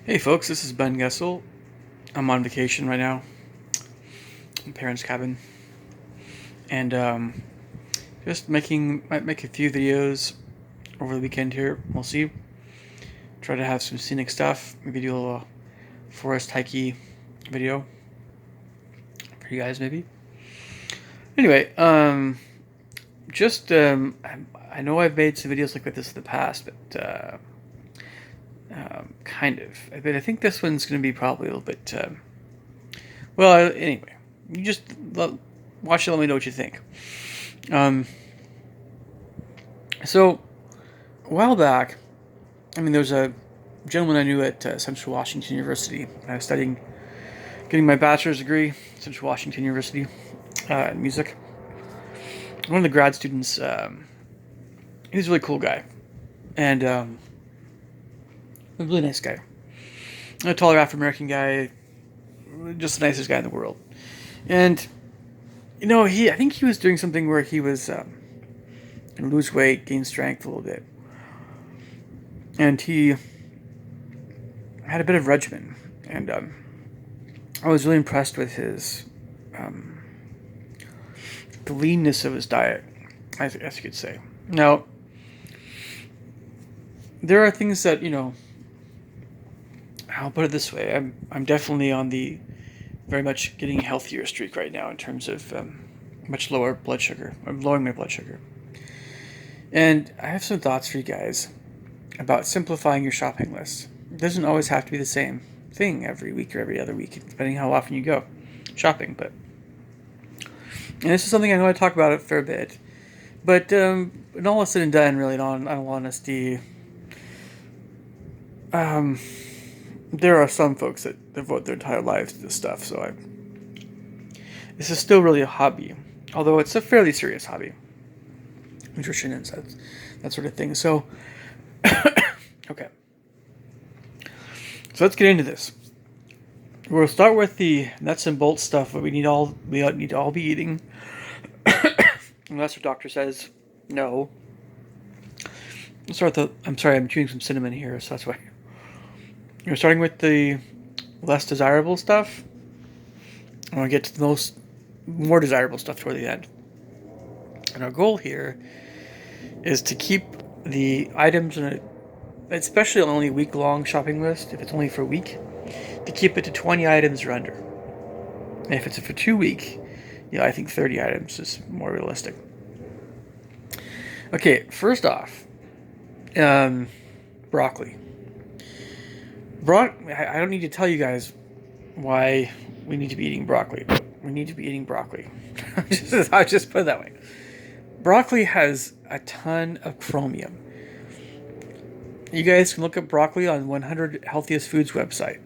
Hey folks, this is Ben Gessel. I'm on vacation right now in parents' cabin, and just might make a few videos over the weekend here. We'll see. Try to have some scenic stuff. Maybe do a little forest hikey video for you guys, maybe. Anyway, just I know I've made some videos like this in the past, but kind of. But I think this one's going to be probably a little bit. Anyway, you just watch it. Let me know what you think. Um, so a while back, there was a gentleman I knew at Central Washington University. I was getting my bachelor's degree at Central Washington University in music. One of the grad students, he was a really cool guy, and a really nice guy. A taller African American guy, just the nicest guy in the world. And I think he was doing something where he was going to lose weight, gain strength a little bit, and he had a bit of regimen. And I was really impressed with the leanness of his diet, as you could say. Now, there are things that I'll put it this way: I'm definitely on the very much getting healthier streak right now in terms of much lower blood sugar. I'm lowering my blood sugar. And I have some thoughts for you guys about simplifying your shopping list. It doesn't always have to be the same thing every week or every other week, depending how often you go shopping. And this is something I know I talk about a fair bit. But when all is said and done, really, in all honesty, there are some folks that devote their entire lives to this stuff. So this is still really a hobby, although it's a fairly serious hobby. Nutrition and that sort of thing. So, okay. So let's get into this. We'll start with the nuts and bolts stuff that we need to all be eating, unless your doctor says no. I'm sorry, I'm chewing some cinnamon here, so that's why. We're starting with the less desirable stuff. I want to get to the more desirable stuff toward the end. And our goal here is to keep the items especially on only a week-long shopping list, if it's only for a week, to keep it to 20 items or under. And if it's for 2 weeks, I think 30 items is more realistic. Okay, first off, broccoli. I don't need to tell you guys why we need to be eating broccoli. But we need to be eating broccoli. I'll just put it that way. Broccoli has a ton of chromium. You guys can look up broccoli on 100 Healthiest Foods website.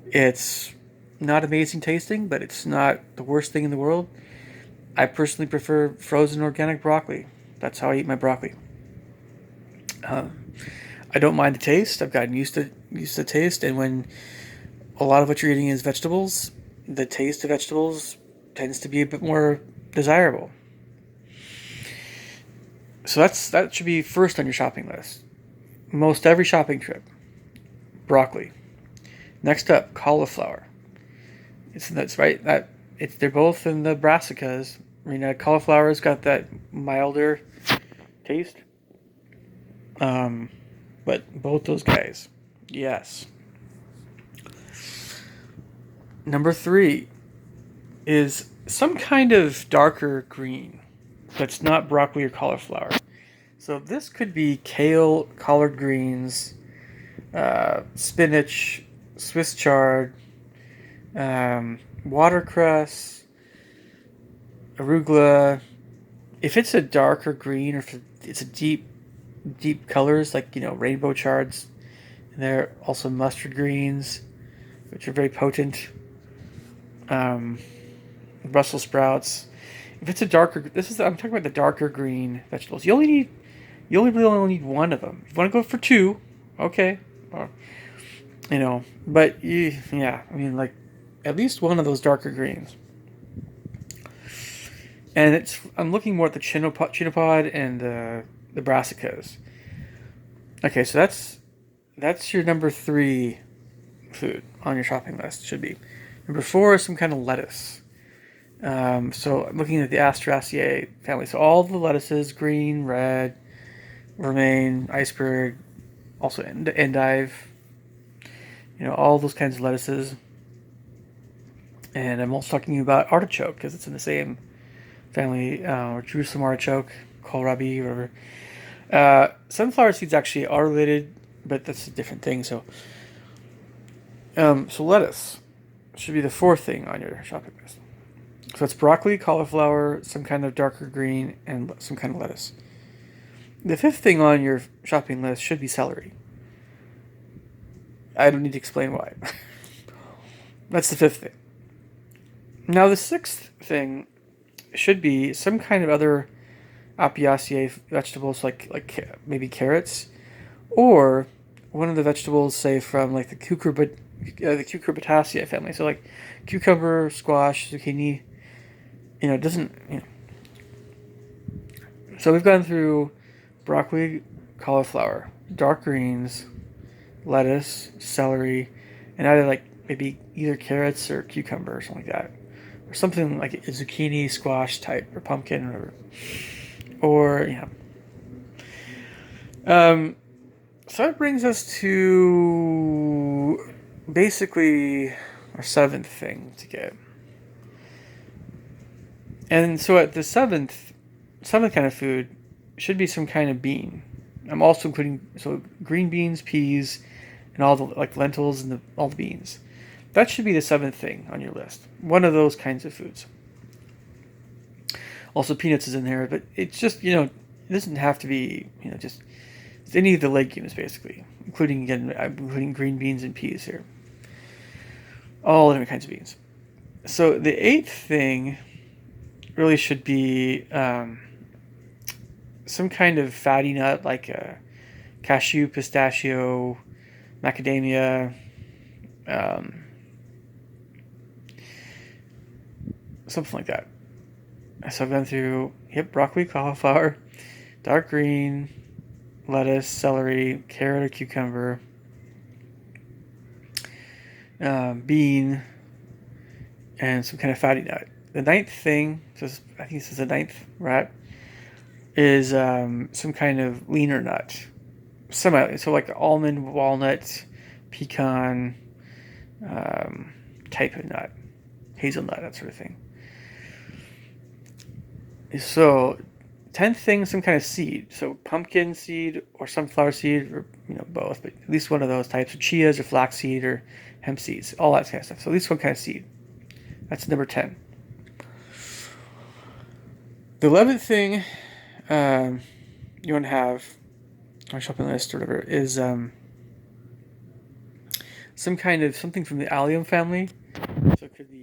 It's not amazing tasting, but it's not the worst thing in the world. I personally prefer frozen organic broccoli. That's how I eat my broccoli. I don't mind the taste. I've gotten used to the taste, and when a lot of what you're eating is vegetables, the taste of vegetables tends to be a bit more desirable. So that should be first on your shopping list. Most every shopping trip. Broccoli. Next up, cauliflower. They're both in the brassicas. Cauliflower's got that milder taste. But both those guys, yes. Number 3 is some kind of darker green that's not broccoli or cauliflower. So this could be kale, collard greens, spinach, Swiss chard, watercress, arugula. If it's a darker green or if it's a deep colors like rainbow chards, and there are also mustard greens, which are very potent. Brussels sprouts. If it's a darker, I'm talking about the darker green vegetables. You really only need one of them. If you want to go for 2, okay, but at least one of those darker greens. And I'm looking more at the chenopod and the brassicas. Okay, so that's your number 3 food on your shopping list should be. Number 4 is some kind of lettuce. So I'm looking at the Asteraceae family. So all the lettuces, green, red, romaine, iceberg, also endive, all those kinds of lettuces. And I'm also talking about artichoke because it's in the same family, or Jerusalem artichoke, kohlrabi, whatever. Sunflower seeds actually are related, but that's a different thing. So lettuce should be the 4th thing on your shopping list. So it's broccoli, cauliflower, some kind of darker green, and some kind of lettuce. The 5th thing on your shopping list should be celery. I don't need to explain why. That's the 5th thing. Now the 6th thing should be some kind of other Apiaceae vegetables, like maybe carrots, or one of the vegetables, say from like the Cucurbitaceae family. So like cucumber, squash, zucchini. It doesn't. So we've gone through broccoli, cauliflower, dark greens, lettuce, celery, and either like maybe either carrots or cucumber or something like that, or something like a zucchini, squash type, or pumpkin, or So that brings us to basically our 7th thing to get. And so at the seventh kind of food should be some kind of bean. I'm also including green beans, peas, and all the like lentils and all the beans. That should be the 7th thing on your list. One of those kinds of foods. Also peanuts is in there, but it's just it doesn't have to be just it's any of the legumes basically, including green beans and peas here. All different kinds of beans. So the 8th thing really should be some kind of fatty nut like cashew, pistachio, macadamia, something like that. So I've gone through broccoli, cauliflower, dark green, lettuce, celery, carrot or cucumber, bean, and some kind of fatty nut. The 9th thing, I think this is the 9th rat, is some kind of leaner nut. So like almond, walnut, pecan type of nut, hazelnut, that sort of thing. So 10th thing, some kind of seed. So pumpkin seed or sunflower seed, or both, but at least one of those types, or chias or flaxseed or hemp seeds, all that kind of stuff. So at least one kind of seed. That's number 10. The 11th thing you want to have on your shopping list or whatever is something from the allium family. So it could be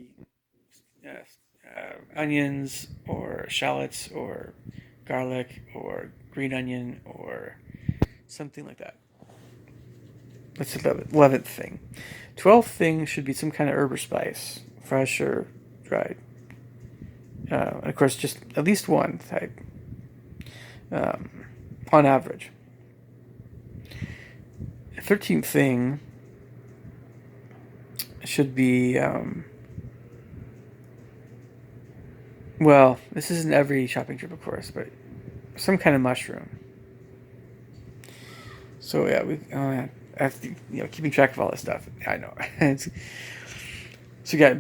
onions or shallots or garlic or green onion or something like that. That's the 11th thing. 12th thing should be some kind of herb or spice, fresh or dried. And of course, just at least one type on average. 13th thing should be this isn't every shopping trip, of course, but some kind of mushroom. So I have to, keeping track of all this stuff. I know. So you got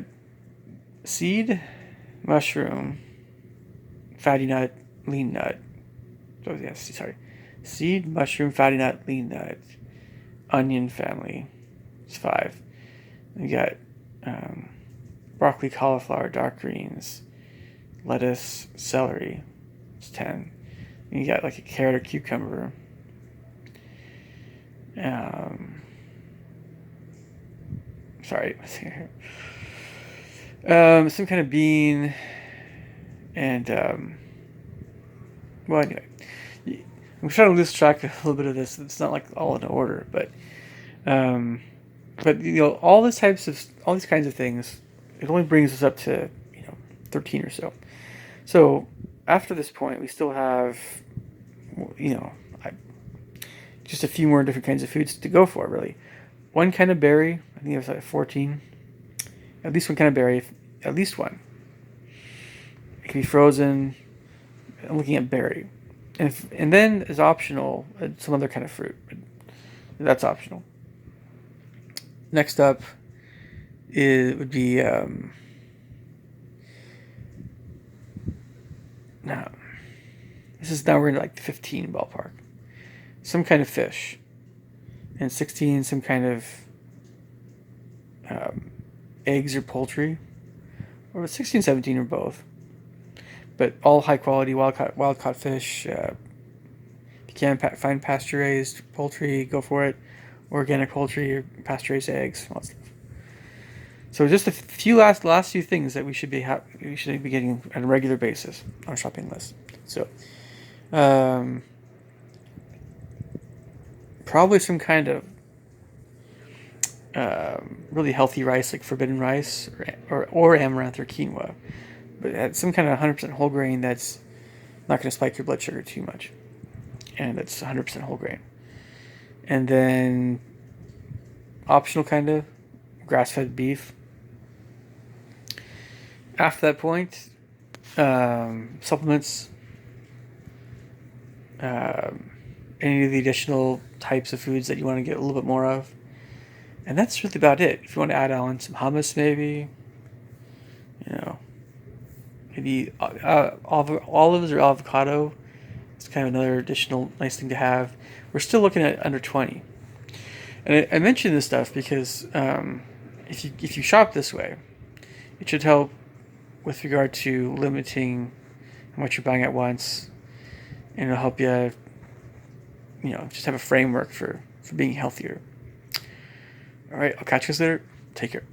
seed, mushroom, fatty nut, lean nut. So seed, mushroom, fatty nut, lean nut, onion family. It's 5. You got broccoli, cauliflower, dark greens, lettuce, celery. It's 10. And you got like a carrot or cucumber. Some kind of bean, and anyway, I'm trying to lose track of a little bit of this. It's not like all in order, but all these kinds of things, it only brings us up to 13 or so. So after this point, we still have just a few more different kinds of foods to go for, really. one kind of berry. I think there's like 14. At least one kind of berry. At least one. It can be frozen. I'm looking at berry. And then is optional some other kind of fruit. But that's optional. Next up, it would be no. This is now we're in like the 15 ballpark. Some kind of fish, and 16 some kind of eggs or poultry, or 16, 17 or both. But all high quality wild caught fish. If you can find pasture raised poultry, go for it. Organic poultry or pasture raised eggs. All that stuff. So just a few last few things that we should be getting on a regular basis on our shopping list. So, probably some kind of really healthy rice like forbidden rice or amaranth or quinoa, but some kind of 100% whole grain that's not going to spike your blood sugar too much, and it's 100% whole grain. And then optional kind of grass-fed beef. After that point, supplements, any of the additional types of foods that you want to get a little bit more of. And that's really about it. If you want to add on some hummus, maybe, maybe olives or avocado. It's kind of another additional nice thing to have. We're still looking at under 20. And I mention this stuff because if you shop this way, it should help with regard to limiting how much you're buying at once, and it'll help you, just have a framework for being healthier. All right, I'll catch you guys later. Take care.